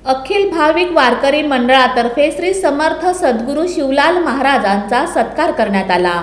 अखिल भाविक वारकरी मंडळातर्फे श्री समर्थ सद्गुरू शिवलाल महाराजांचा सत्कार करण्यात आला।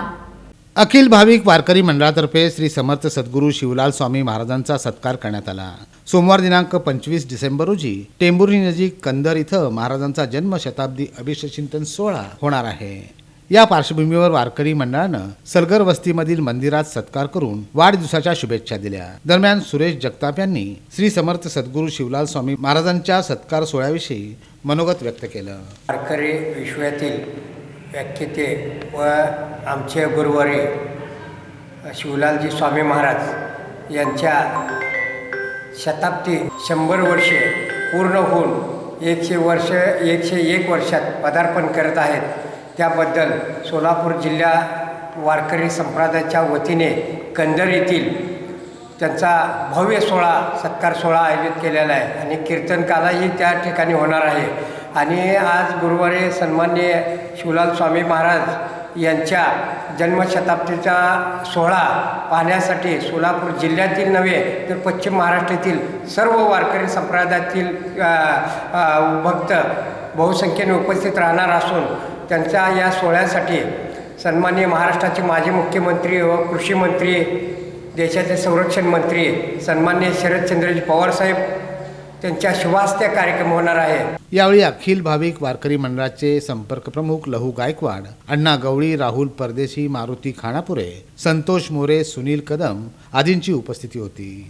अखिल भाविक वारकरी मंडळातर्फे श्री समर्थ सद्गुरू शिवलाल स्वामी महाराजांचा सत्कार करण्यात आला। सोमवार दिनांक 25 डिसेंबर रोजी टेंभुर्णी नजीक कंदर इथं महाराजांचा जन्म शताब्दी अभिषेक चिंतन सोहळा होणार आहे। या पार्श्वभूमीवर वारकरी मंडळानं सलगर वस्तीमधील मंदिरात सत्कार करून वाढदिवसाच्या शुभेच्छा दिल्या। दरम्यान सुरेश जगताप यांनी श्री समर्थ सद्गुरू शिवलाल स्वामी महाराजांच्या सत्कार सोहळ्याविषयी मनोगत व्यक्त केलं। वारकरी विश्वातील व्याख्याते व आमचे गुरुवारी शिवलालजी स्वामी महाराज यांच्या शताब्दी 100 वर्षे पूर्ण होऊन 101 वर्षात पदार्पण करत आहेत। त्याबद्दल सोलापूर जिल्हा वारकरी संप्रदायाच्या वतीने कंदर येथील त्यांचा भव्य सत्कार सोहळा आयोजित केलेला आहे आणि कीर्तनकालाही त्या ठिकाणी होणार आहे। आणि आज गुरुवारी सन्माननीय शिवलाल स्वामी महाराज यांच्या जन्मशताब्दीचा सोहळा पाहण्यासाठी सोलापूर जिल्ह्यातील नव्हे तर पश्चिम महाराष्ट्रातील सर्व वारकरी संप्रदायातील भक्त बहुसंख्येने उपस्थित राहणार असून त्यांच्या या सोहळ्यासाठी सन्माननीय महाराष्ट्राचे माजी मुख्यमंत्री व कृषी मंत्री, देशाचे संरक्षण मंत्री सन्माननीय शरदचंद्रजी पवार साहेब त्यांच्या शुभास्ते कार्यक्रम होणार आहे। यावेळी अखिल भाविक वारकरी मंडळाचे संपर्क प्रमुख लहू गायकवाड, अण्णा गवळी, राहुल परदेशी, मारुती खानापुरे, संतोष मोरे, सुनील कदम आदींची उपस्थिती होती।